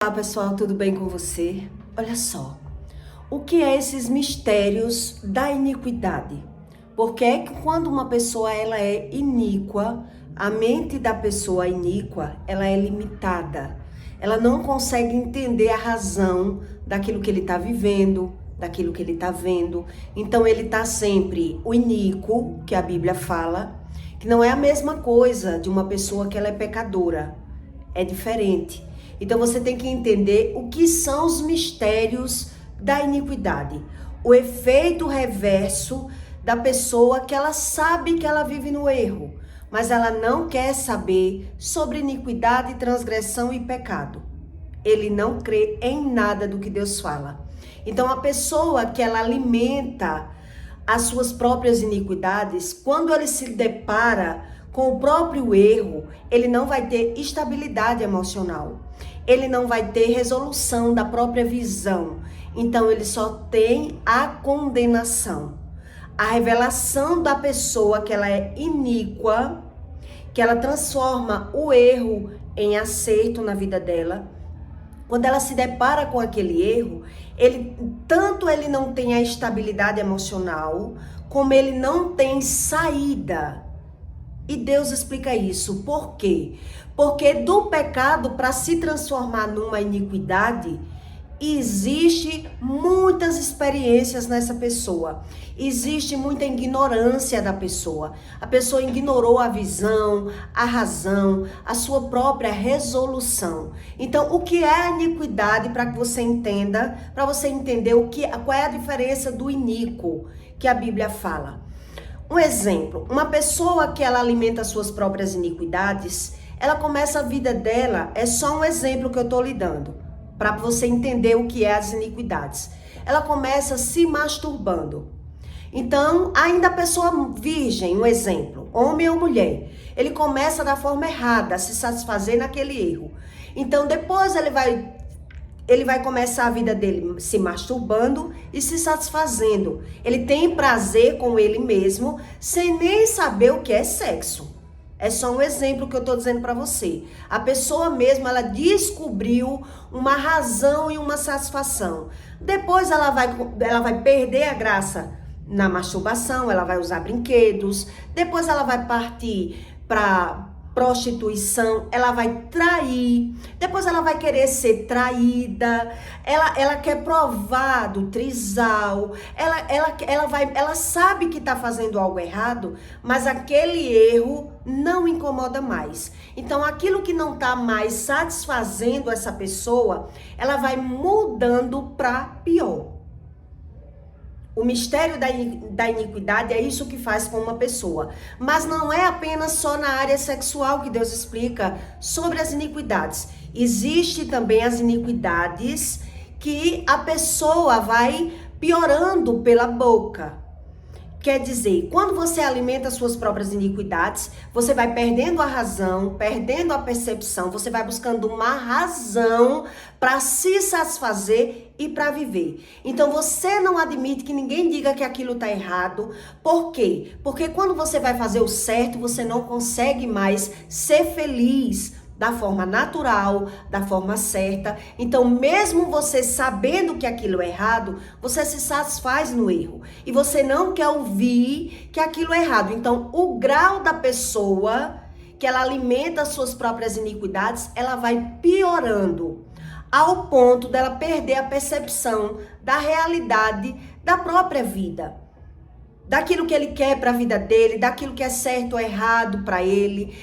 Olá pessoal, tudo bem com você? Olha só, o que é esses mistérios da iniquidade? Porque é que quando uma pessoa ela é iníqua, a mente da pessoa iníqua, ela é limitada. Ela não consegue entender a razão daquilo que ele está vivendo, daquilo que ele está vendo. Então ele está sempre o iníquo, que a Bíblia fala, que não é a mesma coisa de uma pessoa que ela é pecadora. É diferente. Então você tem que entender o que são os mistérios da iniquidade. O efeito reverso da pessoa que ela sabe que ela vive no erro, mas ela não quer saber sobre iniquidade, transgressão e pecado. Ele não crê em nada do que Deus fala. Então a pessoa que ela alimenta as suas próprias iniquidades, quando ele se depara com o próprio erro, ele não vai ter estabilidade emocional. Ele não vai ter resolução da própria visão. Então ele só tem a condenação. A revelação da pessoa que ela é iníqua, que ela transforma o erro em acerto na vida dela. Quando ela se depara com aquele erro, tanto ele não tem a estabilidade emocional, como ele não tem saída. E Deus explica isso. Por quê? Porque do pecado para se transformar numa iniquidade, existe muitas experiências nessa pessoa. Existe muita ignorância da pessoa. A pessoa ignorou a visão, a razão, a sua própria resolução. Então, o que é a iniquidade para que você entenda, para você entender qual é a diferença do iníquo que a Bíblia fala. Um exemplo, uma pessoa que ela alimenta as suas próprias iniquidades, ela começa a vida dela, é só um exemplo que eu estou lhe dando, para você entender o que é as iniquidades. Ela começa se masturbando. Então, ainda a pessoa virgem, um exemplo, homem ou mulher, ele começa da forma errada, a se satisfazer naquele erro. Então, depois ele vai começar a vida dele se masturbando e se satisfazendo. Ele tem prazer com ele mesmo, sem nem saber o que é sexo. É só um exemplo que eu estou dizendo para você. A pessoa mesmo, ela descobriu uma razão e uma satisfação. Depois ela vai perder a graça na masturbação, ela vai usar brinquedos. Depois ela vai partir para prostituição, ela vai trair, depois ela vai querer ser traída, ela quer provar do trisal, ela sabe que está fazendo algo errado, mas aquele erro não incomoda mais. Então aquilo que não está mais satisfazendo essa pessoa, ela vai mudando para pior. O mistério da iniquidade é isso que faz com uma pessoa. Mas não é apenas só na área sexual que Deus explica sobre as iniquidades. Existe também as iniquidades que a pessoa vai piorando pela boca. Quer dizer, quando você alimenta as suas próprias iniquidades, você vai perdendo a razão, perdendo a percepção, você vai buscando uma razão para se satisfazer e para viver. Então você não admite que ninguém diga que aquilo está errado. Por quê? Porque quando você vai fazer o certo, você não consegue mais ser feliz da forma natural, da forma certa. Então, mesmo você sabendo que aquilo é errado, você se satisfaz no erro. E você não quer ouvir que aquilo é errado. Então, o grau da pessoa que ela alimenta as suas próprias iniquidades, ela vai piorando, ao ponto dela perder a percepção da realidade da própria vida. Daquilo que ele quer para a vida dele, daquilo que é certo ou errado para ele.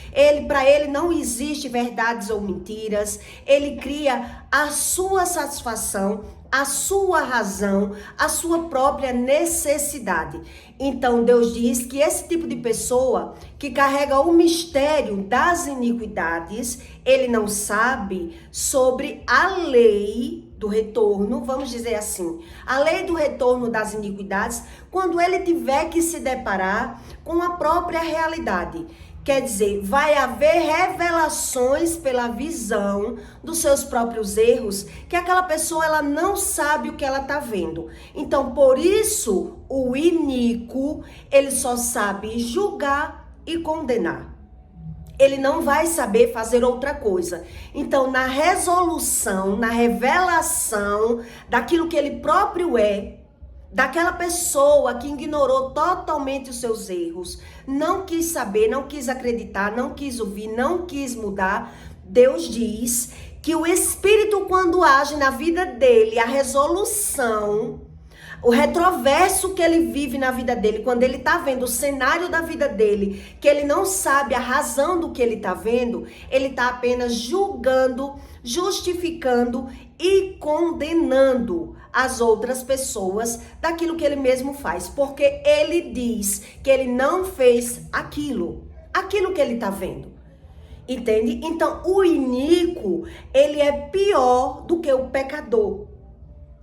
Para ele não existe verdades ou mentiras. Ele cria a sua satisfação, a sua razão, a sua própria necessidade. Então Deus diz que esse tipo de pessoa que carrega o mistério das iniquidades, ele não sabe sobre a lei do retorno, vamos dizer assim, a lei do retorno das iniquidades, quando ele tiver que se deparar com a própria realidade. Quer dizer, vai haver revelações pela visão dos seus próprios erros, que aquela pessoa ela não sabe o que ela está vendo. Então, por isso, o iníquo, ele só sabe julgar e condenar. Ele não vai saber fazer outra coisa. Então, na resolução, na revelação daquilo que ele próprio é, daquela pessoa que ignorou totalmente os seus erros, não quis saber, não quis acreditar, não quis ouvir, não quis mudar, Deus diz que o Espírito, quando age na vida dele, a resolução, o retroverso que ele vive na vida dele, quando ele tá vendo o cenário da vida dele, que ele não sabe a razão do que ele tá vendo, ele tá apenas julgando, justificando e condenando as outras pessoas daquilo que ele mesmo faz, porque ele diz que ele não fez aquilo que ele tá vendo. Entende? Então, o iníquo, ele é pior do que o pecador.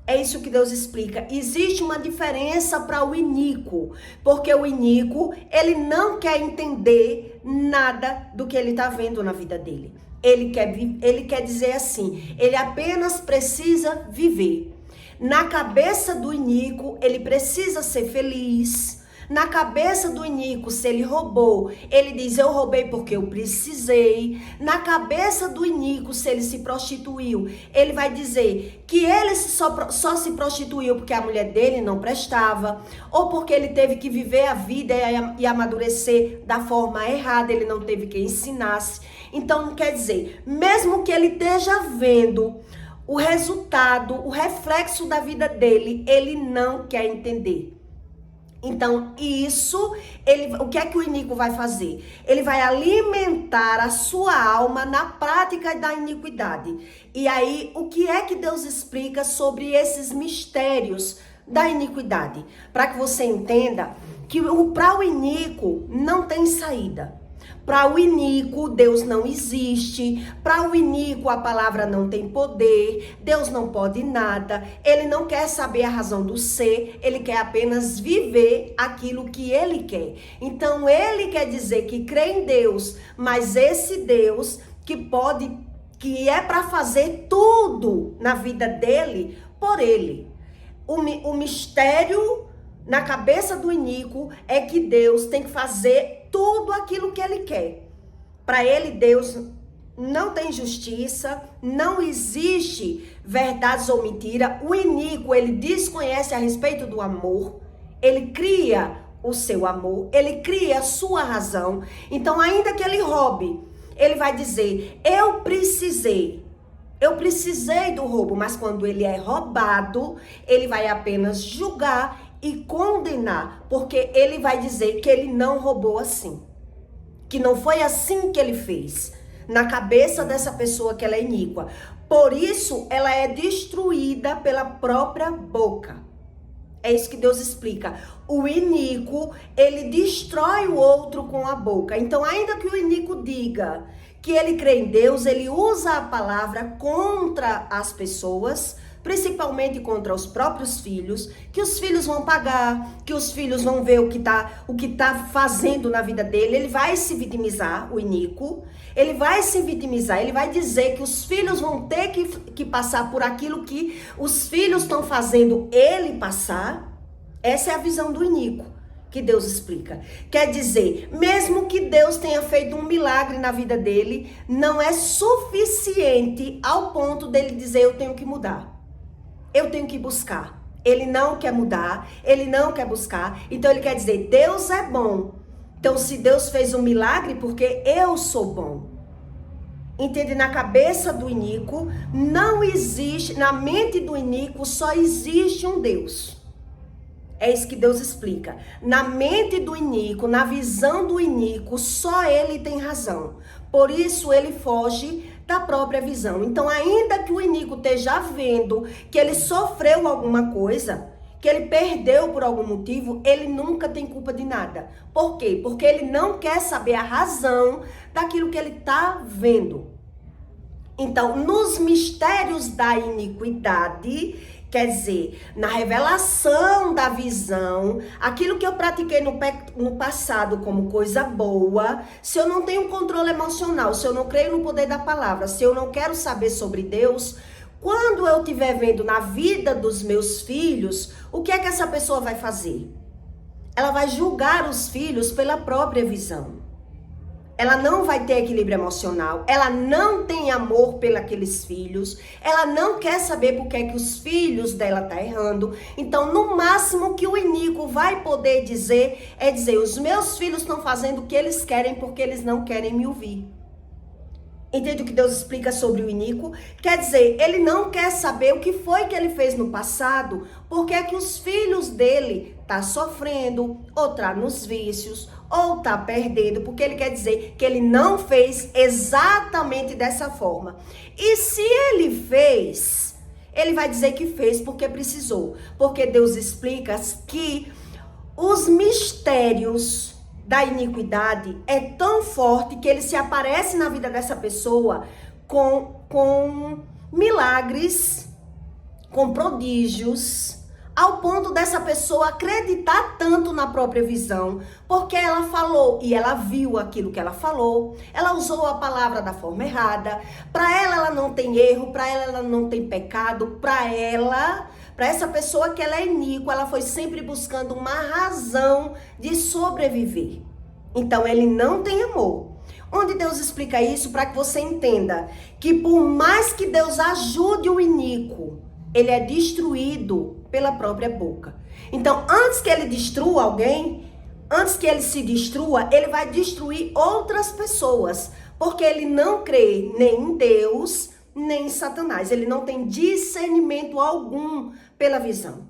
É isso que Deus explica. Existe uma diferença para o iníquo, porque o iníquo, ele não quer entender nada do que ele está vendo na vida dele. Ele quer dizer assim, ele apenas precisa viver. Na cabeça do iníquo, ele precisa ser feliz. Na cabeça do iníquo, se ele roubou, ele diz, eu roubei porque eu precisei. Na cabeça do iníquo, se ele se prostituiu, ele vai dizer que ele só se prostituiu porque a mulher dele não prestava, ou porque ele teve que viver a vida e amadurecer da forma errada, ele não teve quem ensinasse. Então, não quer dizer, mesmo que ele esteja vendo o resultado, o reflexo da vida dele, ele não quer entender. Então, o que é que o iníquo vai fazer? Ele vai alimentar a sua alma na prática da iniquidade. E aí, o que é que Deus explica sobre esses mistérios da iniquidade? Para que você entenda que para o iníquo não tem saída. Para o iníquo, Deus não existe. Para o iníquo, a palavra não tem poder. Deus não pode nada. Ele não quer saber a razão do ser. Ele quer apenas viver aquilo que ele quer. Então, ele quer dizer que crê em Deus, mas esse Deus que é para fazer tudo na vida dele, por ele. O mistério na cabeça do iníquo é que Deus tem que fazer tudo aquilo que ele quer. Para ele, Deus não tem justiça, não existe verdades ou mentira. O iníquo, ele desconhece a respeito do amor, ele cria o seu amor, ele cria a sua razão. Então, ainda que ele roube, ele vai dizer, eu precisei do roubo, mas quando ele é roubado, ele vai apenas julgar e condenar, porque ele vai dizer que ele não roubou assim, que não foi assim que ele fez, na cabeça dessa pessoa que ela é iníqua. Por isso, ela é destruída pela própria boca. É isso que Deus explica. O iníquo, ele destrói o outro com a boca. Então, ainda que o iníquo diga que ele crê em Deus, ele usa a palavra contra as pessoas, principalmente contra os próprios filhos, que os filhos vão pagar, que os filhos vão ver o que tá fazendo na vida dele. Ele vai se vitimizar, o iníquo, ele vai se vitimizar, ele vai dizer que os filhos vão ter que passar por aquilo que os filhos estão fazendo ele passar. Essa é a visão do iníquo que Deus explica. Quer dizer, mesmo que Deus tenha feito um milagre na vida dele, não é suficiente ao ponto dele dizer, eu tenho que mudar. Eu tenho que buscar. Ele não quer mudar, ele não quer buscar. Então ele quer dizer, Deus é bom. Então se Deus fez um milagre, porque eu sou bom. Entende? Na cabeça do iníquo, não existe, na mente do iníquo só existe um Deus. É isso que Deus explica. Na mente do iníquo, na visão do iníquo, só ele tem razão. Por isso ele foge da própria visão. Então, ainda que o iníquo esteja vendo que ele sofreu alguma coisa, que ele perdeu por algum motivo, ele nunca tem culpa de nada. Por quê? Porque ele não quer saber a razão daquilo que ele está vendo. Então, nos mistérios da iniquidade, quer dizer, na revelação da visão, aquilo que eu pratiquei no passado como coisa boa, se eu não tenho controle emocional, se eu não creio no poder da palavra, se eu não quero saber sobre Deus, quando eu estiver vendo na vida dos meus filhos, o que é que essa pessoa vai fazer? Ela vai julgar os filhos pela própria visão. ela não vai ter equilíbrio emocional, ela não tem amor pelos filhos, ela não quer saber por que é que os filhos dela tá errando. Então, no máximo que o iníquo vai poder dizer é dizer: os meus filhos estão fazendo o que eles querem porque eles não querem me ouvir. Entende o que Deus explica sobre o iníquo? Quer dizer, ele não quer saber o que foi que ele fez no passado, porque é que os filhos dele tá sofrendo, ou tá nos vícios, ou tá perdendo, porque ele quer dizer que ele não fez exatamente dessa forma. E se ele fez, ele vai dizer que fez porque precisou. Porque Deus explica que os mistérios da iniquidade é tão forte que ele se aparece na vida dessa pessoa com milagres, com prodígios, ao ponto dessa pessoa acreditar tanto na própria visão, porque ela falou e ela viu aquilo que ela falou, ela usou a palavra da forma errada. Para ela não tem erro, para ela não tem pecado, para essa pessoa que ela é iníqua, ela foi sempre buscando uma razão de sobreviver. Então, ele não tem amor. Onde Deus explica isso para que você entenda que por mais que Deus ajude o iníquo, ele é destruído pela própria boca. Então, antes que ele destrua alguém, antes que ele se destrua, ele vai destruir outras pessoas, porque ele não crê nem em Deus, nem em Satanás. Ele não tem discernimento algum pela visão.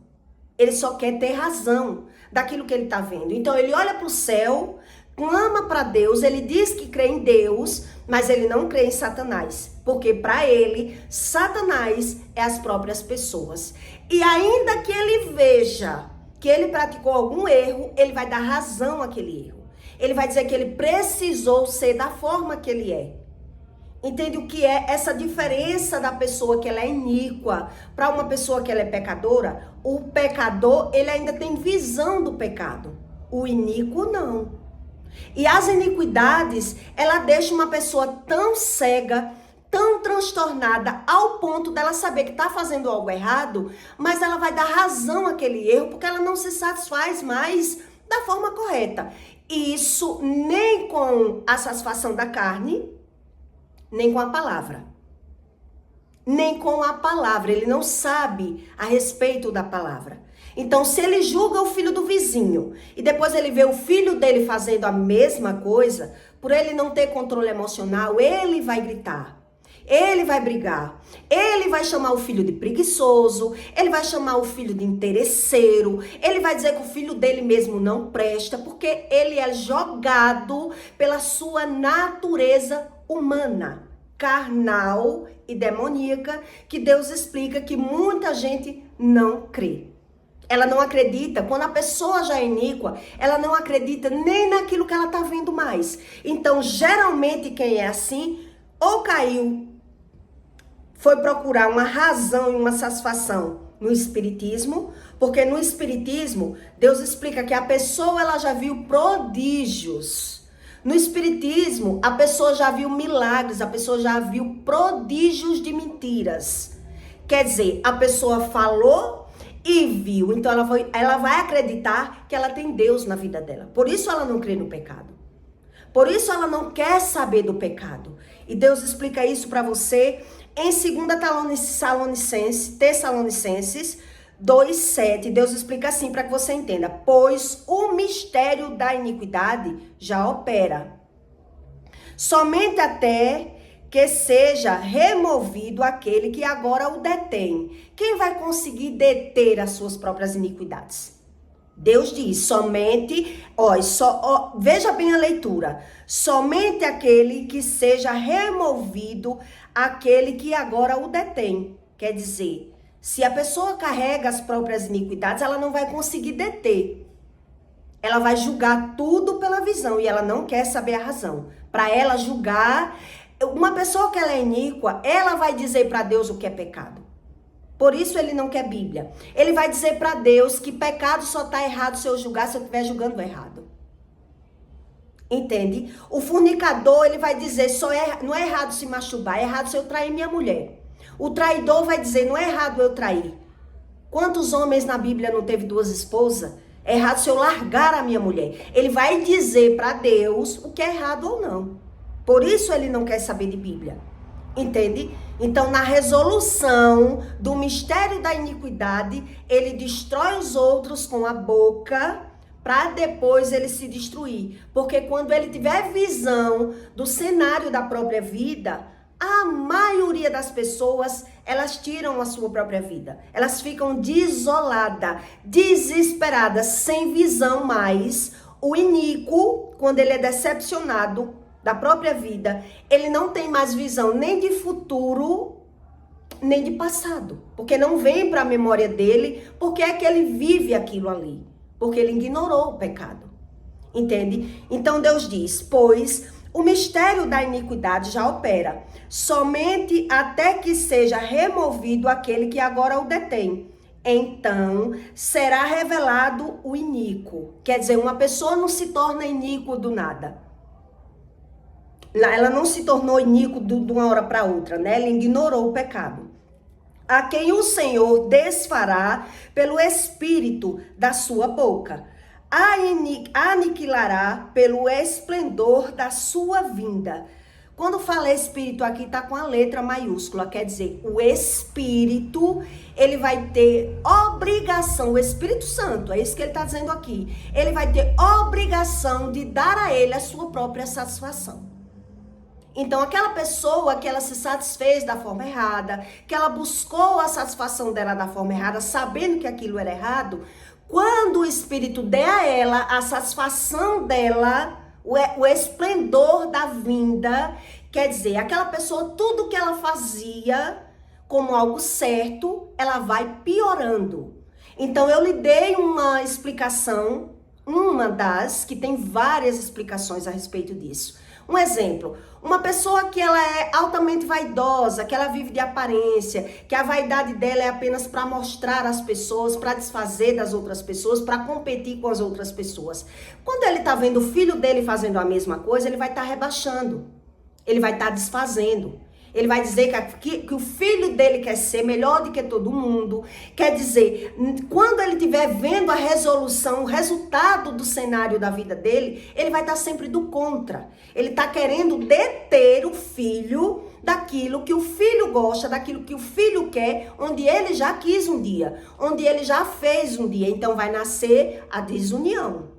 Ele só quer ter razão daquilo que ele está vendo. Então ele olha para o céu, clama para Deus, ele diz que crê em Deus, mas ele não crê em Satanás. Porque para ele, Satanás é as próprias pessoas. E ainda que ele veja que ele praticou algum erro, ele vai dar razão àquele erro. Ele vai dizer que ele precisou ser da forma que ele é. Entende o que é essa diferença da pessoa que ela é iníqua para uma pessoa que ela é pecadora? O pecador, ele ainda tem visão do pecado. O iníquo, não. E as iniquidades, ela deixa uma pessoa tão cega, tão transtornada, ao ponto dela saber que está fazendo algo errado, mas ela vai dar razão àquele erro, porque ela não se satisfaz mais da forma correta. E isso nem com a satisfação da carne, nem com a palavra. Nem com a palavra. Ele não sabe a respeito da palavra. Então, se ele julga o filho do vizinho e depois ele vê o filho dele fazendo a mesma coisa, por ele não ter controle emocional, ele vai gritar. Ele vai brigar. Ele vai chamar o filho de preguiçoso. Ele vai chamar o filho de interesseiro. Ele vai dizer que o filho dele mesmo não presta, porque ele é jogado pela sua natureza humana, carnal e demoníaca, que Deus explica que muita gente não crê. Ela não acredita. Quando a pessoa já é iníqua, ela não acredita nem naquilo que ela está vendo mais. Então, geralmente, quem é assim, ou caiu, foi procurar uma razão e uma satisfação no espiritismo, porque no espiritismo, Deus explica que a pessoa ela já viu prodígios. No espiritismo, a pessoa já viu milagres, a pessoa já viu prodígios de mentiras. Quer dizer, a pessoa falou e viu, então ela vai acreditar que ela tem Deus na vida dela. Por isso ela não crê no pecado. Por isso ela não quer saber do pecado. E Deus explica isso para você em 2 Tessalonicenses 2:7. Deus explica assim para que você entenda. Pois o mistério da iniquidade já opera, somente até que seja removido aquele que agora o detém. Quem vai conseguir deter as suas próprias iniquidades? Deus diz, somente, veja bem a leitura, somente aquele que seja removido, aquele que agora o detém. Quer dizer, se a pessoa carrega as próprias iniquidades, ela não vai conseguir deter. Ela vai julgar tudo pela visão e ela não quer saber a razão. Para ela julgar, uma pessoa que ela é iníqua, ela vai dizer para Deus o que é pecado. Por isso ele não quer Bíblia. Ele vai dizer para Deus que pecado só está errado se eu julgar, se eu estiver julgando errado. Entende? O fornicador, ele vai dizer, não é errado se masturbar, é errado se eu trair minha mulher. O traidor vai dizer, não é errado eu trair. Quantos homens na Bíblia não teve 2 esposas? É errado se eu largar a minha mulher. Ele vai dizer para Deus o que é errado ou não. Por isso ele não quer saber de Bíblia. Entende? Então, na resolução do mistério da iniquidade, ele destrói os outros com a boca, para depois ele se destruir. Porque quando ele tiver visão do cenário da própria vida, a maioria das pessoas, elas tiram a sua própria vida. Elas ficam desoladas, desesperadas, sem visão mais. O iníquo, quando ele é decepcionado da própria vida, ele não tem mais visão nem de futuro, nem de passado. Porque não vem para a memória dele, porque é que ele vive aquilo ali. Porque ele ignorou o pecado. Entende? Então Deus diz, pois o mistério da iniquidade já opera, somente até que seja removido aquele que agora o detém. Então será revelado o iníquo. Quer dizer, uma pessoa não se torna iníquo do nada. Ela não se tornou iníquo de uma hora para outra, né? Ela ignorou o pecado. A quem o Senhor desfará pelo espírito da sua boca. Aniquilará pelo esplendor da sua vinda. Quando fala espírito aqui, tá com a letra maiúscula. Quer dizer, o espírito, ele vai ter obrigação, o Espírito Santo, é isso que ele tá dizendo aqui. Ele vai ter obrigação de dar a ele a sua própria satisfação. Então, aquela pessoa que ela se satisfez da forma errada, que ela buscou a satisfação dela da forma errada, sabendo que aquilo era errado, quando o Espírito der a ela a satisfação dela, o esplendor da vinda, quer dizer, aquela pessoa, tudo que ela fazia como algo certo, ela vai piorando. Então, eu lhe dei uma explicação, uma das, que tem várias explicações a respeito disso. Um exemplo, uma pessoa que ela é altamente vaidosa, que ela vive de aparência, que a vaidade dela é apenas para mostrar às pessoas, para desfazer das outras pessoas, para competir com as outras pessoas. Quando ele está vendo o filho dele fazendo a mesma coisa, ele vai estar rebaixando, ele vai estar desfazendo. Ele vai dizer que o filho dele quer ser melhor do que todo mundo. Quer dizer, quando ele estiver vendo a resolução, o resultado do cenário da vida dele, ele vai estar sempre do contra. Ele está querendo deter o filho daquilo que o filho gosta, daquilo que o filho quer, onde ele já quis um dia, onde ele já fez um dia. Então vai nascer a desunião.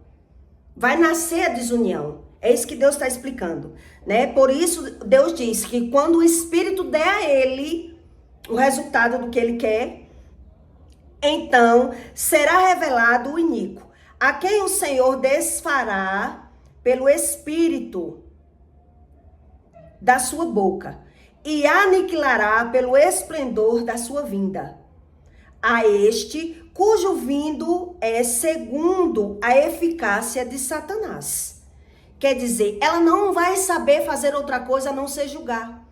Vai nascer a desunião. É isso que Deus está explicando, né? Por isso, Deus diz que quando o Espírito der a ele o resultado do que ele quer, então será revelado o iníquo, a quem o Senhor desfará pelo Espírito da sua boca e aniquilará pelo esplendor da sua vinda. A este cujo vindo é segundo a eficácia de Satanás. Quer dizer, ela não vai saber fazer outra coisa a não ser julgar.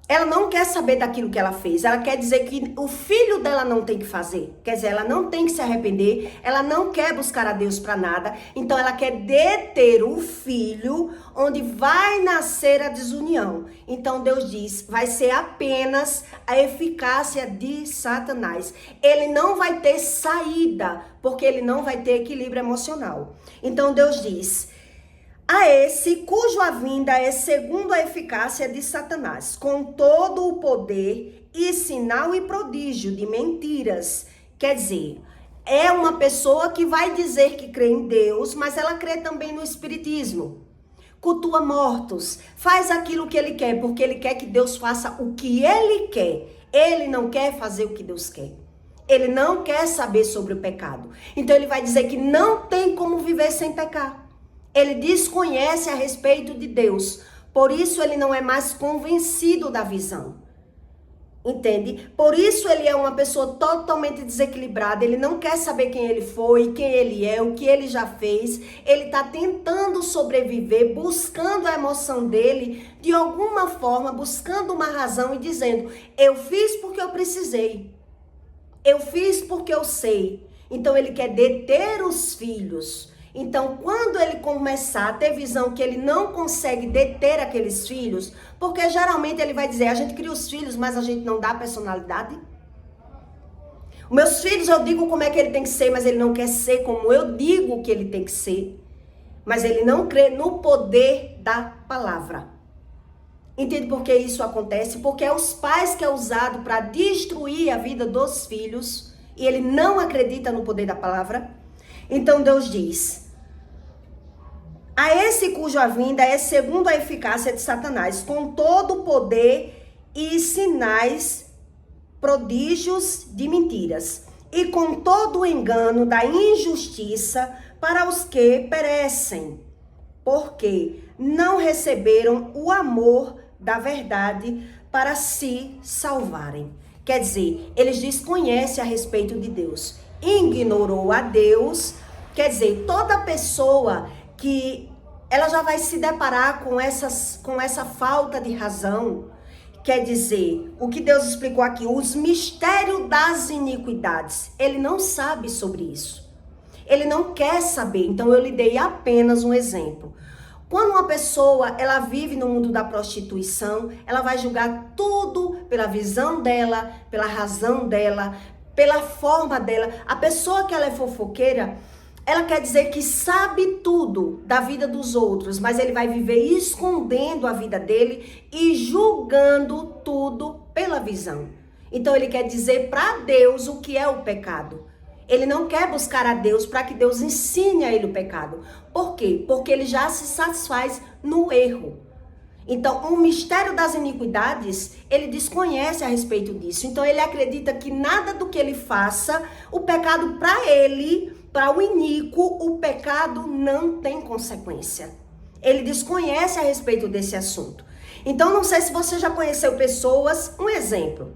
Ela não quer saber daquilo que ela fez. Ela quer dizer que o filho dela não tem que fazer. Quer dizer, ela não tem que se arrepender. Ela não quer buscar a Deus para nada. Então, ela quer deter o filho onde vai nascer a desunião. Então, Deus diz, vai ser apenas a eficácia de Satanás. Ele não vai ter saída, porque ele não vai ter equilíbrio emocional. Então, Deus diz, a esse cuja vinda é segundo a eficácia de Satanás, com todo o poder e sinal e prodígio de mentiras. Quer dizer, é uma pessoa que vai dizer que crê em Deus, mas ela crê também no espiritismo. Cultua mortos, faz aquilo que ele quer, porque ele quer que Deus faça o que ele quer. Ele não quer fazer o que Deus quer. Ele não quer saber sobre o pecado. Então ele vai dizer que não tem como viver sem pecar. Ele desconhece a respeito de Deus. Por isso ele não é mais convencido da visão. Entende? Por isso ele é uma pessoa totalmente desequilibrada. Ele não quer saber quem ele foi, quem ele é, o que ele já fez. Ele está tentando sobreviver, buscando a emoção dele, de alguma forma, buscando uma razão e dizendo, eu fiz porque eu precisei. Eu fiz porque eu sei. Então ele quer deter os filhos. Então, quando ele começar a ter visão que ele não consegue deter aqueles filhos, porque geralmente ele vai dizer, a gente cria os filhos, mas a gente não dá personalidade. Meus filhos, eu digo como é que ele tem que ser, mas ele não quer ser como eu digo que ele tem que ser. Mas ele não crê no poder da palavra. Entende por que isso acontece? Porque é os pais que é usado para destruir a vida dos filhos e ele não acredita no poder da palavra. Então Deus diz: a esse cuja vinda é segundo a eficácia de Satanás, com todo o poder e sinais, prodígios de mentiras, e com todo o engano da injustiça para os que perecem, porque não receberam o amor da verdade para se salvarem. Quer dizer, eles desconhecem a respeito de Deus, ignorou a Deus. Quer dizer, toda pessoa que ela já vai se deparar com essa falta de razão. Quer dizer, o que Deus explicou aqui, os mistérios das iniquidades, ele não sabe sobre isso. Ele não quer saber. Então eu lhe dei apenas um exemplo. Quando uma pessoa, ela vive no mundo da prostituição, ela vai julgar tudo pela visão dela, pela razão dela, pela forma dela. A pessoa que ela é fofoqueira, ela quer dizer que sabe tudo da vida dos outros, mas ele vai viver escondendo a vida dele e julgando tudo pela visão. Então ele quer dizer para Deus o que é o pecado. Ele não quer buscar a Deus para que Deus ensine a ele o pecado. Por quê? Porque ele já se satisfaz no erro. Então, o mistério das iniquidades, ele desconhece a respeito disso. Então, ele acredita que nada do que ele faça, o pecado para ele, para o iníquo, o pecado não tem consequência. Ele desconhece a respeito desse assunto. Então, não sei se você já conheceu pessoas, um exemplo.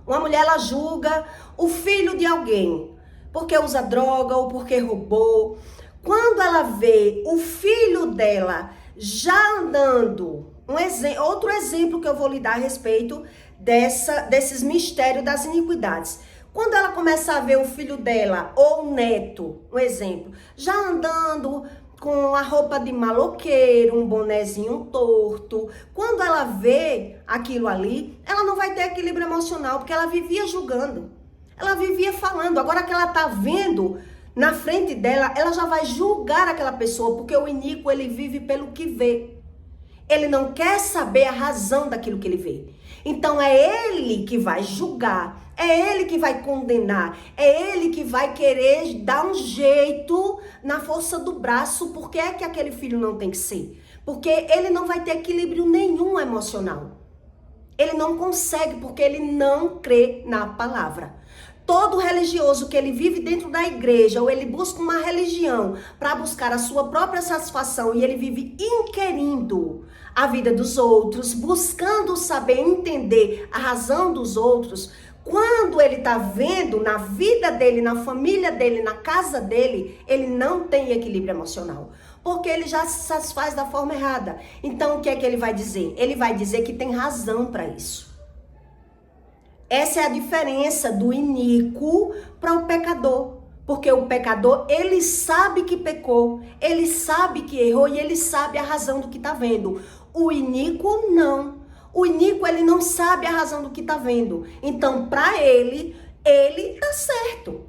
Uma mulher, ela julga o filho de alguém, porque usa droga ou porque roubou. Quando ela vê o filho dela já andando, outro exemplo que eu vou lhe dar a respeito desses mistérios das iniquidades. Quando ela começa a ver o filho dela ou o neto, um exemplo, já andando com a roupa de maloqueiro, um bonezinho torto, quando ela vê aquilo ali, ela não vai ter equilíbrio emocional, porque ela vivia julgando. Ela vivia falando. Agora que ela tá vendo na frente dela, ela já vai julgar aquela pessoa, porque o iníquo, ele vive pelo que vê. Ele não quer saber a razão daquilo que ele vê. Então é ele que vai julgar, é ele que vai condenar, é ele que vai querer dar um jeito na força do braço. Por que é que aquele filho não tem que ser? Porque ele não vai ter equilíbrio nenhum emocional. Ele não consegue, porque ele não crê na palavra. Todo religioso que ele vive dentro da igreja, ou ele busca uma religião para buscar a sua própria satisfação, e ele vive inquirindo a vida dos outros, buscando saber, entender a razão dos outros, quando ele está vendo na vida dele, na família dele, na casa dele, ele não tem equilíbrio emocional, porque ele já se satisfaz da forma errada. Então o que é que ele vai dizer? Ele vai dizer que tem razão para isso. Essa é a diferença do iníquo para o pecador. Porque o pecador, ele sabe que pecou, ele sabe que errou e ele sabe a razão do que está vendo. O iníquo, não. O iníquo, ele não sabe a razão do que está vendo. Então, para ele está certo.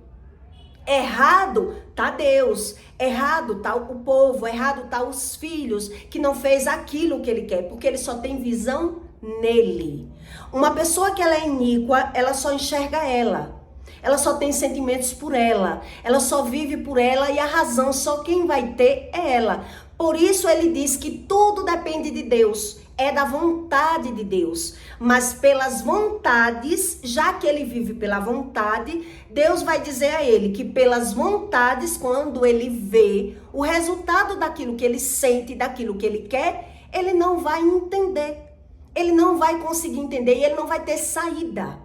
Errado tá Deus, errado tá o povo, errado tá os filhos que não fez aquilo que ele quer, porque ele só tem visão nele. Uma pessoa que ela é iníqua, ela só enxerga ela só tem sentimentos por ela só vive por ela, e a razão só quem vai ter é ela. Por isso ele diz que tudo depende de Deus, é da vontade de Deus, mas pelas vontades, já que ele vive pela vontade, Deus vai dizer a ele que pelas vontades, quando ele vê o resultado daquilo que ele sente, daquilo que ele quer, ele não vai entender. Ele não vai conseguir entender e ele não vai ter saída.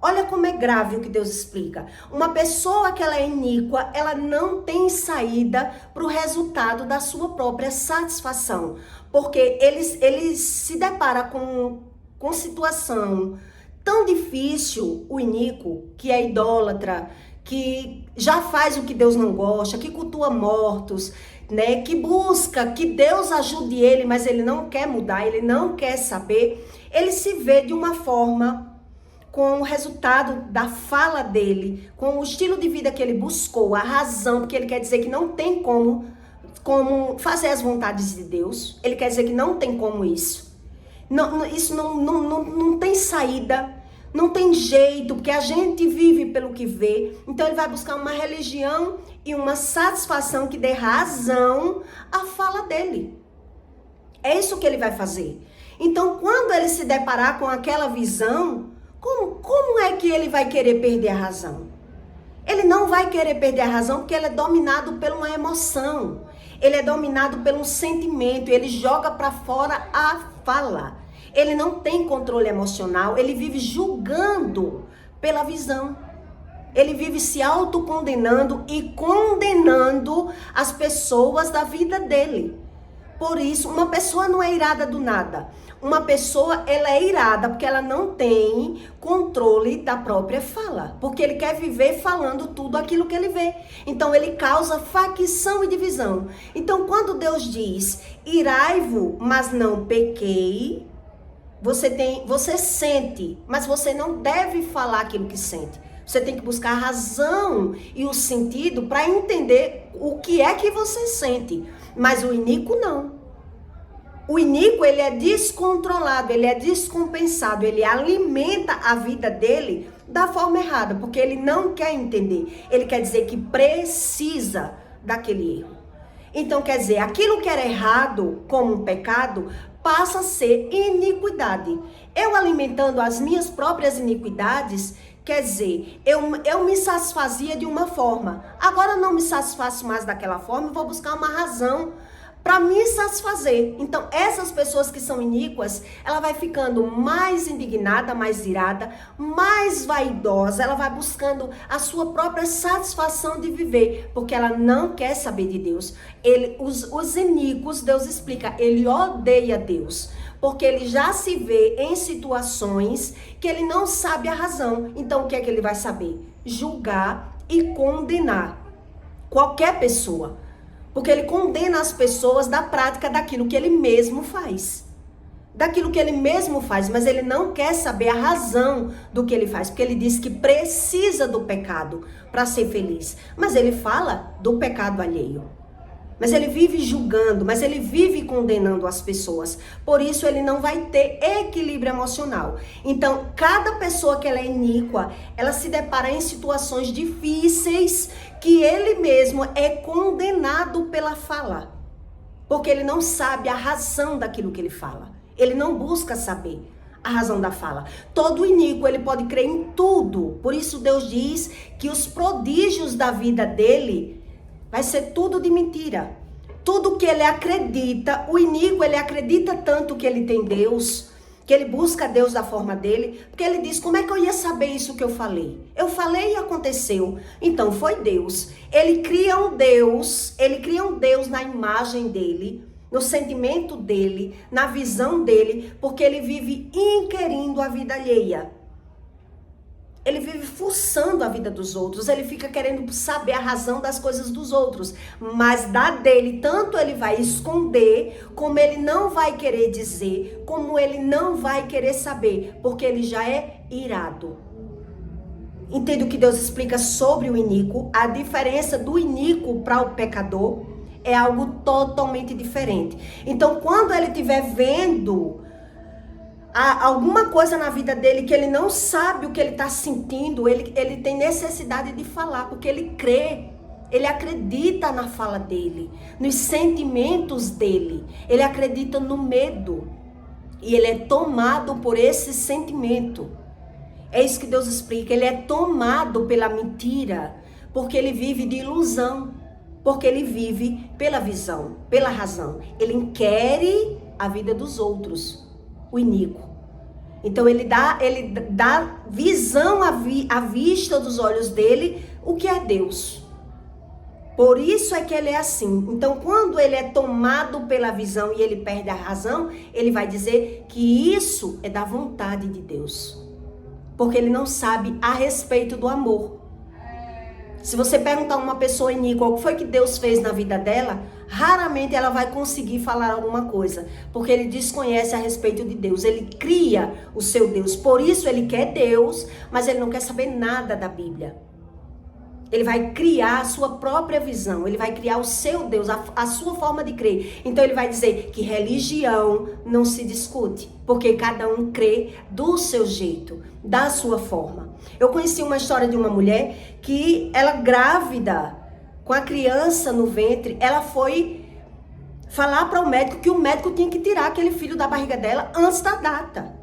Olha como é grave o que Deus explica. Uma pessoa que ela é iníqua, ela não tem saída para o resultado da sua própria satisfação. Porque ele se depara com situação tão difícil, o iníquo, que é idólatra, que já faz o que Deus não gosta, que cultua mortos, né, que busca que Deus ajude ele, mas ele não quer mudar, ele não quer saber. Ele se vê de uma forma com o resultado da fala dele, com o estilo de vida que ele buscou, a razão, porque ele quer dizer que não tem como fazer as vontades de Deus. Ele quer dizer que não tem como isso. Isso não tem saída, não tem jeito, porque a gente vive pelo que vê. Então ele vai buscar uma religião e uma satisfação que dê razão à fala dele. É isso que ele vai fazer. Então, quando ele se deparar com aquela visão, como é que ele vai querer perder a razão? Ele não vai querer perder a razão porque ele é dominado por uma emoção. Ele é dominado por um sentimento. Ele joga para fora a fala. Ele não tem controle emocional. Ele vive julgando pela visão. Ele vive se autocondenando e condenando as pessoas da vida dele. Por isso, uma pessoa não é irada do nada. Uma pessoa, ela é irada porque ela não tem controle da própria fala. Porque ele quer viver falando tudo aquilo que ele vê. Então, ele causa facção e divisão. Então, quando Deus diz, irai-vos, mas não pequei, você sente, mas você não deve falar aquilo que sente. Você tem que buscar a razão e o sentido para entender o que é que você sente. Mas o iníquo não. O iníquo, ele é descontrolado, ele é descompensado, ele alimenta a vida dele da forma errada, porque ele não quer entender. Ele quer dizer que precisa daquele erro. Então, quer dizer, aquilo que era errado como um pecado passa a ser iniquidade. Eu alimentando as minhas próprias iniquidades, quer dizer, eu me satisfazia de uma forma. Agora eu não me satisfaço mais daquela forma, vou buscar uma razão para me satisfazer. Então, essas pessoas que são iníquas, ela vai ficando mais indignada, mais irada, mais vaidosa, ela vai buscando a sua própria satisfação de viver, porque ela não quer saber de Deus. Os iníquos, Deus explica, ele odeia Deus, porque ele já se vê em situações que ele não sabe a razão. Então, o que é que ele vai saber? Julgar e condenar qualquer pessoa. Porque ele condena as pessoas da prática daquilo que ele mesmo faz. Daquilo que ele mesmo faz, mas ele não quer saber a razão do que ele faz. Porque ele diz que precisa do pecado para ser feliz. Mas ele fala do pecado alheio. Mas ele vive julgando, mas ele vive condenando as pessoas. Por isso ele não vai ter equilíbrio emocional. Então, cada pessoa que ela é iníqua, ela se depara em situações difíceis que ele mesmo é condenado pela fala. Porque ele não sabe a razão daquilo que ele fala. Ele não busca saber a razão da fala. Todo iníquo, ele pode crer em tudo. Por isso Deus diz que os prodígios da vida dele vai ser tudo de mentira. Tudo que ele acredita, o iníquo, ele acredita tanto que ele tem Deus, que ele busca Deus da forma dele, porque ele diz, como é que eu ia saber isso que eu falei? Eu falei e aconteceu. Então foi Deus. Ele cria um Deus na imagem dele, no sentimento dele, na visão dele, porque ele vive inquirindo a vida alheia. Ele vive fuçando a vida dos outros, ele fica querendo saber a razão das coisas dos outros, mas da dele, tanto ele vai esconder, como ele não vai querer dizer, como ele não vai querer saber, porque ele já é irado. Entende o que Deus explica sobre o iníquo? A diferença do iníquo para o pecador é algo totalmente diferente. Então, quando ele estiver vendo alguma coisa na vida dele que ele não sabe o que ele está sentindo, ele tem necessidade de falar, porque ele crê, ele acredita na fala dele, nos sentimentos dele, ele acredita no medo e ele é tomado por esse sentimento. É isso que Deus explica, ele é tomado pela mentira, porque ele vive de ilusão, porque ele vive pela visão, pela razão, ele inquere a vida dos outros. O iníquo. Então ele dá visão à vista dos olhos dele, o que é Deus. Por isso é que ele é assim. Então quando ele é tomado pela visão e ele perde a razão, ele vai dizer que isso é da vontade de Deus. Porque ele não sabe a respeito do amor. Se você perguntar a uma pessoa iníqua o que foi que Deus fez na vida dela, raramente ela vai conseguir falar alguma coisa, porque ele desconhece a respeito de Deus. Ele cria o seu Deus, por isso ele quer Deus, mas ele não quer saber nada da Bíblia. Ele vai criar a sua própria visão, ele vai criar o seu Deus, a sua forma de crer. Então ele vai dizer que religião não se discute, porque cada um crê do seu jeito, da sua forma. Eu conheci uma história de uma mulher que ela grávida, com a criança no ventre, ela foi falar para o médico que o médico tinha que tirar aquele filho da barriga dela antes da data.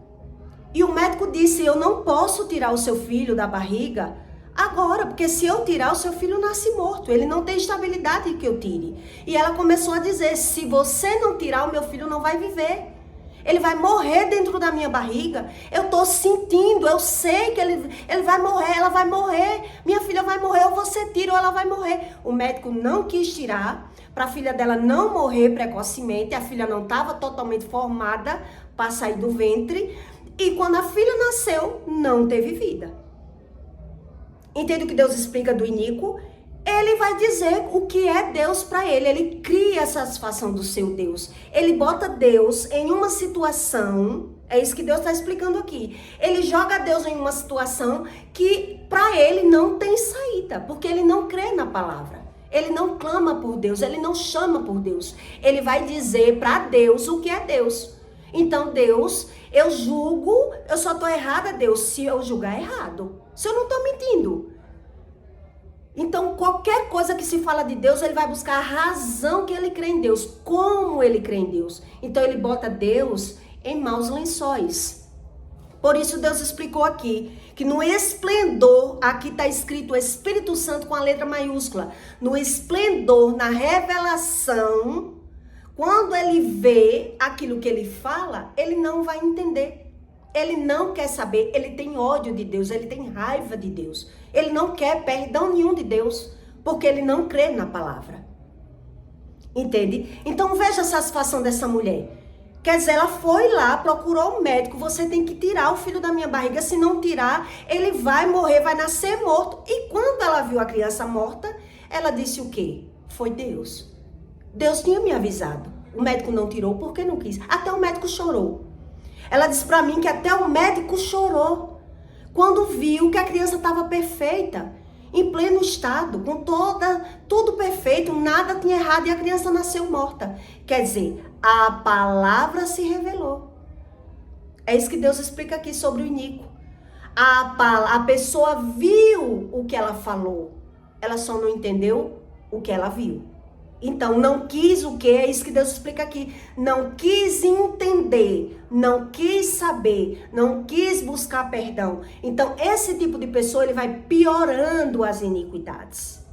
E o médico disse, eu não posso tirar o seu filho da barriga agora, porque se eu tirar, o seu filho nasce morto. Ele não tem estabilidade que eu tire. E ela começou a dizer, se você não tirar, o meu filho não vai viver. Ele vai morrer dentro da minha barriga. Eu tô sentindo, eu sei que ele vai morrer, ela vai morrer. Minha filha vai morrer, ou você tira ou ela vai morrer. O médico não quis tirar, para a filha dela não morrer precocemente. A filha não estava totalmente formada para sair do ventre. E quando a filha nasceu, não teve vida. Entende o que Deus explica do iníquo? Ele vai dizer o que é Deus para ele. Ele cria a satisfação do seu Deus. Ele bota Deus em uma situação, é isso que Deus está explicando aqui. Ele joga Deus em uma situação que para ele não tem saída, porque ele não crê na palavra. Ele não clama por Deus, ele não chama por Deus. Ele vai dizer para Deus o que é Deus. Então Deus, eu julgo, eu só estou errada, Deus, se eu julgar errado. Se eu não estou mentindo. Então, qualquer coisa que se fala de Deus, ele vai buscar a razão que ele crê em Deus. Como ele crê em Deus. Então, ele bota Deus em maus lençóis. Por isso, Deus explicou aqui que no esplendor, aqui está escrito Espírito Santo com a letra maiúscula. No esplendor, na revelação, quando ele vê aquilo que ele fala, ele não vai entender. Ele não quer saber, ele tem ódio de Deus, ele tem raiva de Deus. Ele não quer perdão nenhum de Deus, porque ele não crê na palavra. Entende? Então veja a satisfação dessa mulher. Quer dizer, ela foi lá, procurou um médico, você tem que tirar o filho da minha barriga, se não tirar, ele vai morrer, vai nascer morto. E quando ela viu a criança morta, ela disse o quê? Foi Deus. Deus tinha me avisado. O médico não tirou porque não quis. Até o médico chorou. Ela disse para mim que até o médico chorou quando viu que a criança estava perfeita, em pleno estado, com tudo perfeito, nada tinha errado e a criança nasceu morta. Quer dizer, a palavra se revelou. É isso que Deus explica aqui sobre o iníquo. A pessoa viu o que ela falou, ela só não entendeu o que ela viu. Então, não quis o que? É isso que Deus explica aqui. Não quis entender, não quis saber, não quis buscar perdão. Então, esse tipo de pessoa, ele vai piorando as iniquidades.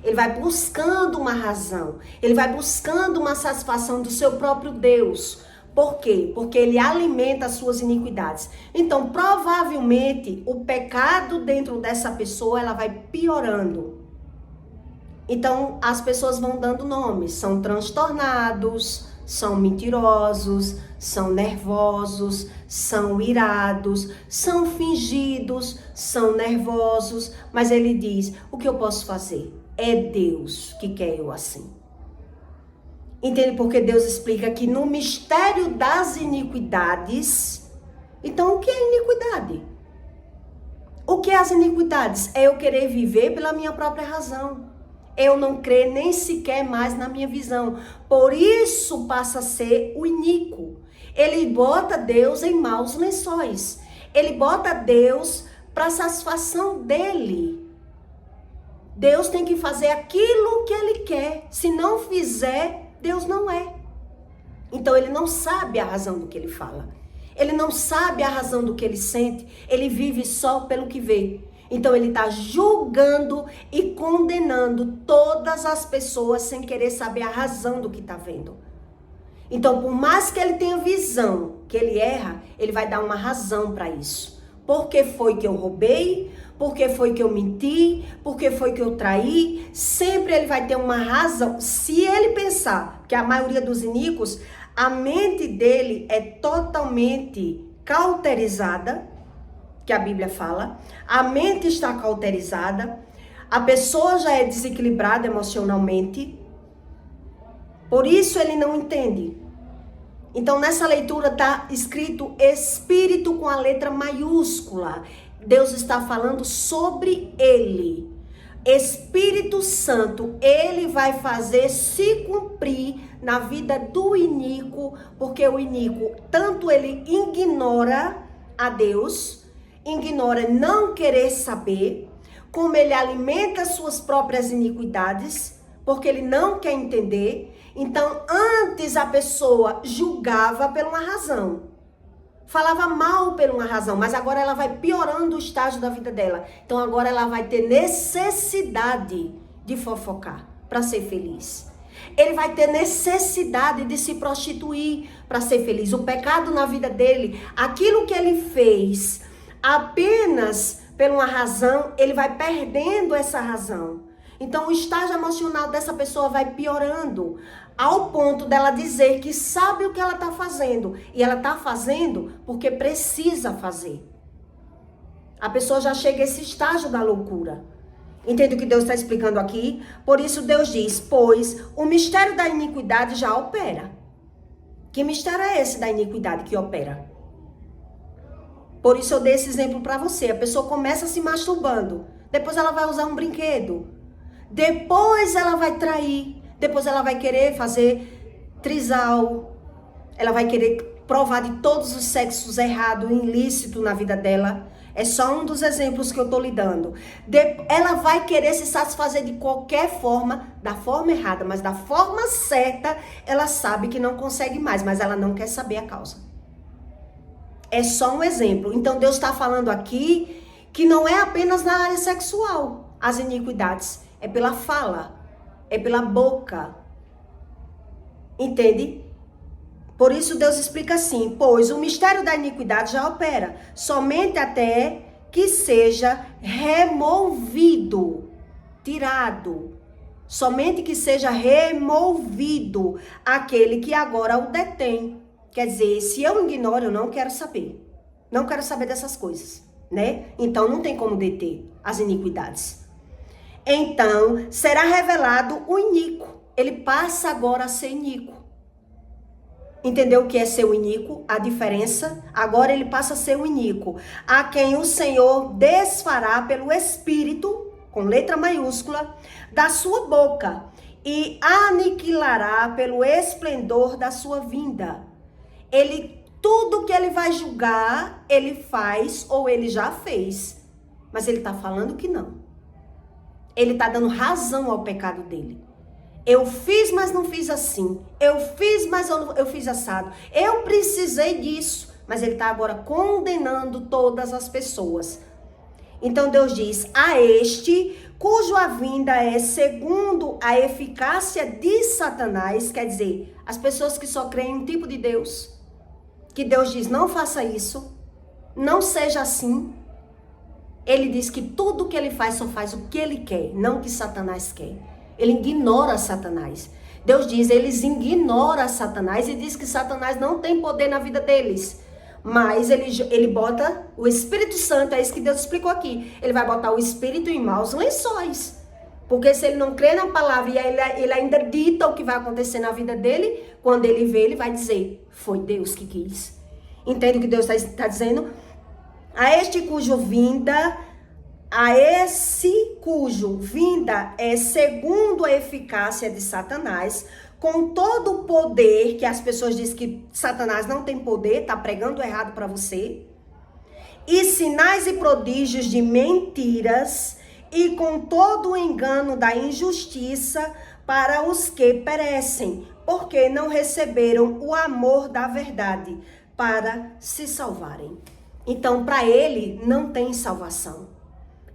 Ele vai buscando uma razão, ele vai buscando uma satisfação do seu próprio Deus. Por quê? Porque ele alimenta as suas iniquidades. Então, provavelmente, o pecado dentro dessa pessoa, ela vai piorando. Então, as pessoas vão dando nomes, são transtornados, são mentirosos, são nervosos, são irados, são fingidos, são nervosos. Mas ele diz, o que eu posso fazer? É Deus que quer eu assim. Entende? Porque Deus explica que no mistério das iniquidades, então o que é iniquidade? O que é as iniquidades? É eu querer viver pela minha própria razão. Eu não crer nem sequer mais na minha visão. Por isso passa a ser o iníquo. Ele bota Deus em maus lençóis. Ele bota Deus para satisfação dele. Deus tem que fazer aquilo que ele quer. Se não fizer, Deus não é. Então ele não sabe a razão do que ele fala. Ele não sabe a razão do que ele sente. Ele vive só pelo que vê. Então ele está julgando e condenando todas as pessoas sem querer saber a razão do que está vendo. Então, por mais que ele tenha visão, que ele erra, ele vai dar uma razão para isso. Por que foi que eu roubei? Por que foi que eu menti? Por que foi que eu traí? Sempre ele vai ter uma razão. Se ele pensar que a maioria dos iníquos, a mente dele é totalmente cauterizada, que a Bíblia fala, a mente está cauterizada, A pessoa já é desequilibrada emocionalmente, por isso ele não entende. Então nessa leitura está escrito Espírito com a letra maiúscula. Deus está falando sobre ele. Espírito Santo, ele vai fazer se cumprir na vida do iníquo, porque o iníquo, tanto ele ignora a Deus, ignora não querer saber, como ele alimenta suas próprias iniquidades, porque ele não quer entender. Então, antes a pessoa julgava por uma razão, falava mal por uma razão, mas agora ela vai piorando o estágio da vida dela. Então agora ela vai ter necessidade de fofocar para ser feliz. Ele vai ter necessidade de se prostituir para ser feliz. O pecado na vida dele, aquilo que ele fez apenas por uma razão, ele vai perdendo essa razão. Então o estágio emocional dessa pessoa vai piorando, ao ponto dela dizer que sabe o que ela está fazendo. E ela está fazendo porque precisa fazer. A pessoa já chega a esse estágio da loucura. Entende o que Deus está explicando aqui? Por isso Deus diz, pois o mistério da iniquidade já opera. Que mistério é esse da iniquidade que opera? Por isso eu dei esse exemplo para você. A pessoa começa se masturbando. Depois ela vai usar um brinquedo. Depois ela vai trair. Depois ela vai querer fazer trisal. Ela vai querer provar de todos os sexos errados, ilícito na vida dela. É só um dos exemplos que eu estou lhe dando. Ela vai querer se satisfazer de qualquer forma, da forma errada, mas da forma certa, ela sabe que não consegue mais, mas ela não quer saber a causa. É só um exemplo. Então Deus está falando aqui que não é apenas na área sexual as iniquidades, é pela fala. É pela boca. Entende? Por isso Deus explica assim, pois o mistério da iniquidade já opera, somente até que seja removido, tirado. Somente que seja removido aquele que agora o detém. Quer dizer, se eu ignoro, eu não quero saber. Não quero saber dessas coisas, né? Então não tem como deter as iniquidades. Então, será revelado o iníquo. Ele passa agora a ser iníquo. Entendeu o que é ser o iníquo? A diferença? Agora ele passa a ser o iníquo. A quem o Senhor desfará pelo Espírito, com letra maiúscula, da sua boca. E aniquilará pelo esplendor da sua vinda. Tudo que ele vai julgar, ele faz ou ele já fez. Mas ele está falando que não. Ele está dando razão ao pecado dele. Eu fiz, mas não fiz assim. Eu fiz, mas eu fiz assado. Eu precisei disso. Mas ele está agora condenando todas as pessoas. Então Deus diz, a este, cuja vinda é segundo a eficácia de Satanás, quer dizer, as pessoas que só creem em um tipo de Deus, que Deus diz, não faça isso, não seja assim. Ele diz que tudo que ele faz só faz o que ele quer, não o que Satanás quer. Ele ignora Satanás. Deus diz, eles ignoram Satanás e diz que Satanás não tem poder na vida deles. Mas ele bota o Espírito Santo, é isso que Deus explicou aqui. Ele vai botar o Espírito em maus lençóis. Porque se ele não crê na palavra e ele ainda dita o que vai acontecer na vida dele, quando ele vê, ele vai dizer, foi Deus que quis. Entende o que Deus está dizendo? A esse cujo vinda é segundo a eficácia de Satanás, com todo o poder, que as pessoas dizem que Satanás não tem poder, tá pregando errado para você, e sinais e prodígios de mentiras, e com todo o engano da injustiça para os que perecem, porque não receberam o amor da verdade para se salvarem. Então, para ele, não tem salvação.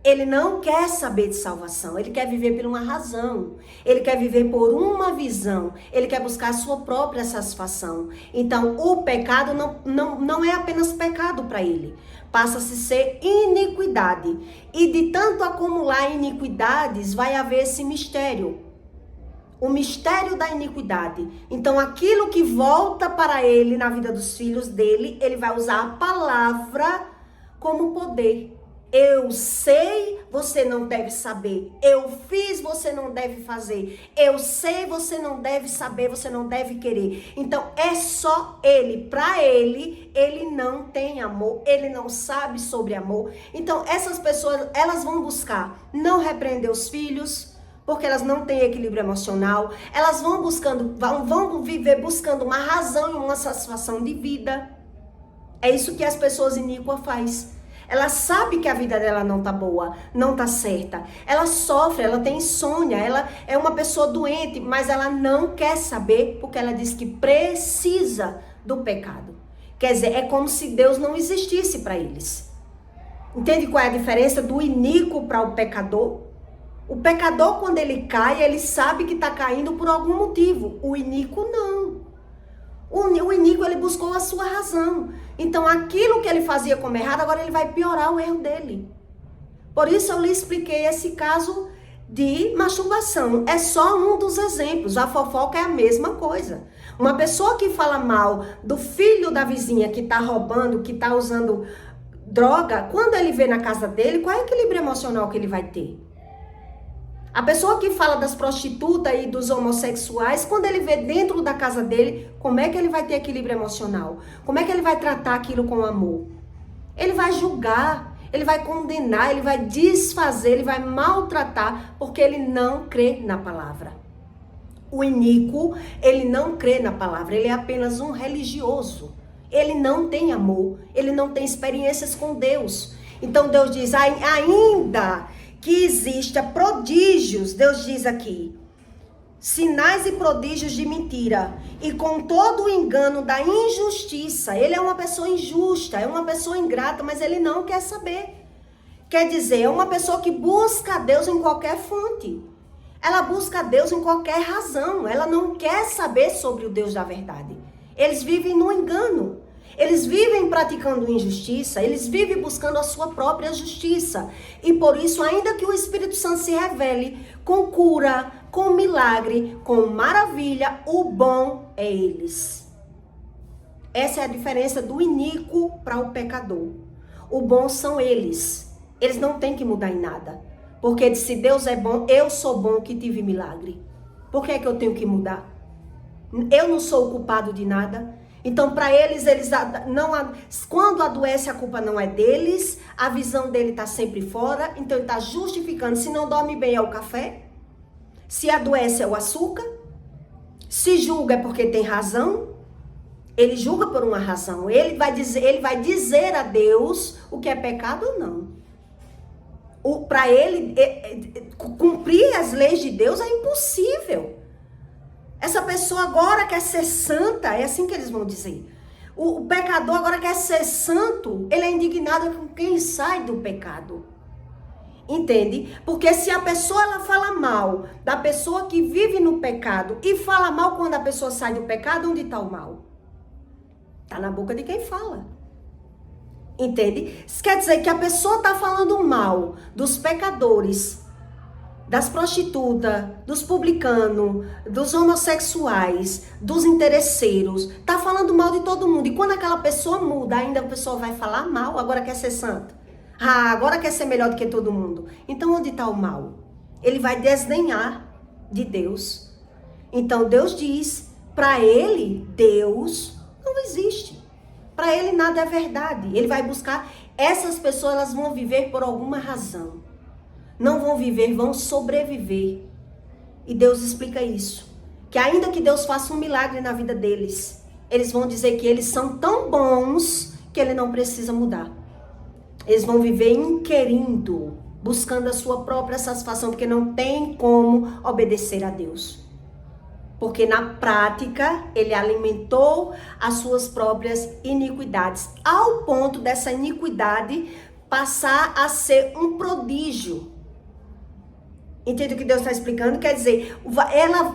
Ele não quer saber de salvação, ele quer viver por uma razão, ele quer viver por uma visão, ele quer buscar a sua própria satisfação. Então, o pecado não é apenas pecado para ele, passa a ser iniquidade. E de tanto acumular iniquidades, vai haver esse mistério, o mistério da iniquidade. Então, aquilo que volta para ele na vida dos filhos dele, ele vai usar a palavra como poder. Eu sei, você não deve saber. Eu fiz, você não deve fazer. Eu sei, você não deve saber, você não deve querer. Então, é só ele. Para ele, ele não tem amor. Ele não sabe sobre amor. Então, essas pessoas, elas vão buscar não repreender os filhos, porque elas não têm equilíbrio emocional. Elas vão viver buscando uma razão e uma satisfação de vida. É isso que as pessoas iníquas fazem. Ela sabe que a vida dela não tá boa, não tá certa. Ela sofre, ela tem insônia, ela é uma pessoa doente, mas ela não quer saber porque ela diz que precisa do pecado. Quer dizer, é como se Deus não existisse para eles. Entende qual é a diferença do iníquo para o pecador? O pecador, quando ele cai, ele sabe que tá caindo por algum motivo. O iníquo não. O iníquo, ele buscou a sua razão. Então, aquilo que ele fazia como errado, agora ele vai piorar o erro dele. Por isso, eu lhe expliquei esse caso de masturbação. É só um dos exemplos. A fofoca é a mesma coisa. Uma pessoa que fala mal do filho da vizinha que tá roubando, que tá usando droga, quando ele vê na casa dele, qual é o equilíbrio emocional que ele vai ter? A pessoa que fala das prostitutas e dos homossexuais, quando ele vê dentro da casa dele, como é que ele vai ter equilíbrio emocional? Como é que ele vai tratar aquilo com amor? Ele vai julgar, ele vai condenar, ele vai desfazer, ele vai maltratar, porque ele não crê na palavra. O iníquo, ele não crê na palavra, ele é apenas um religioso. Ele não tem amor, ele não tem experiências com Deus. Então Deus diz, ainda que exista prodígios, Deus diz aqui, sinais e prodígios de mentira, e com todo o engano da injustiça. Ele é uma pessoa injusta, é uma pessoa ingrata, mas ele não quer saber. Quer dizer, é uma pessoa que busca a Deus em qualquer fonte. Ela busca a Deus em qualquer razão. Ela não quer saber sobre o Deus da verdade. Eles vivem no engano. Eles vivem praticando injustiça, eles vivem buscando a sua própria justiça. E por isso, ainda que o Espírito Santo se revele com cura, com milagre, com maravilha, o bom é eles. Essa é a diferença do iníquo para o pecador. O bom são eles. Eles não têm que mudar em nada. Porque se Deus é bom, eu sou bom que tive milagre. Por que é que eu tenho que mudar? Eu não sou o culpado de nada. Então, para eles não, quando adoece, a culpa não é deles, a visão dele está sempre fora, então ele está justificando. Se não dorme bem é o café, se adoece é o açúcar, se julga é porque tem razão, ele julga por uma razão, ele vai dizer a Deus o que é pecado ou não. Para ele, cumprir as leis de Deus é impossível. Essa pessoa agora quer ser santa, é assim que eles vão dizer. O pecador agora quer ser santo, ele é indignado com quem sai do pecado. Entende? Porque se a pessoa ela fala mal da pessoa que vive no pecado e fala mal quando a pessoa sai do pecado, onde está o mal? Está na boca de quem fala. Entende? Isso quer dizer que a pessoa está falando mal dos pecadores, das prostitutas, dos publicanos, dos homossexuais, dos interesseiros, tá falando mal de todo mundo. E quando aquela pessoa muda, ainda a pessoa vai falar mal, agora quer ser santa. Agora quer ser melhor do que todo mundo. Então onde está o mal? Ele vai desdenhar de Deus. Então Deus diz, para ele, Deus não existe. Para ele nada é verdade. Ele vai buscar, essas pessoas elas vão viver por alguma razão. Não vão viver, vão sobreviver. E Deus explica isso. Que ainda que Deus faça um milagre na vida deles, eles vão dizer que eles são tão bons que ele não precisa mudar. Eles vão viver inquirindo, buscando a sua própria satisfação, porque não tem como obedecer a Deus. Porque na prática, ele alimentou as suas próprias iniquidades, ao ponto dessa iniquidade passar a ser um prodígio. Entende o que Deus está explicando? Quer dizer,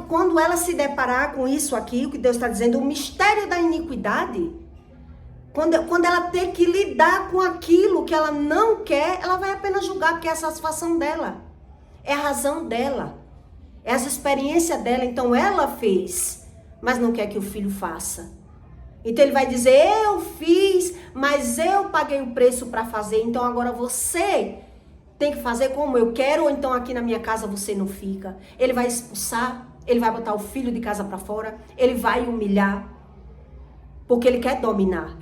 quando ela se deparar com isso aqui, o que Deus está dizendo, o mistério da iniquidade, quando ela ter que lidar com aquilo que ela não quer, ela vai apenas julgar porque é a satisfação dela. É a razão dela. É as experiências dela. Então ela fez, mas não quer que o filho faça. Então ele vai dizer, eu fiz, mas eu paguei o preço para fazer, então agora você tem que fazer como eu quero, ou então aqui na minha casa você não fica. Ele vai expulsar, ele vai botar o filho de casa para fora, ele vai humilhar, porque ele quer dominar.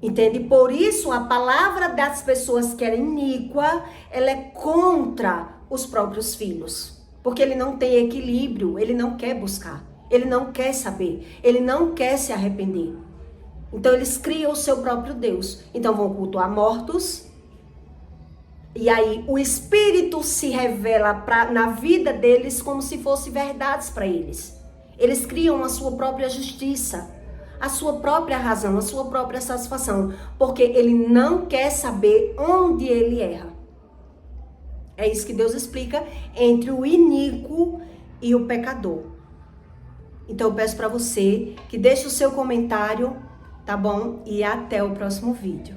Entende? Por isso a palavra das pessoas que é iníqua, ela é contra os próprios filhos. Porque ele não tem equilíbrio, ele não quer buscar, ele não quer saber, ele não quer se arrepender. Então eles criam o seu próprio Deus. Então vão cultuar mortos. E aí o Espírito se revela na vida deles como se fosse verdades para eles. Eles criam a sua própria justiça, a sua própria razão, a sua própria satisfação, porque ele não quer saber onde ele erra. É isso que Deus explica entre o iníquo e o pecador. Então eu peço para você que deixe o seu comentário, tá bom? E até o próximo vídeo.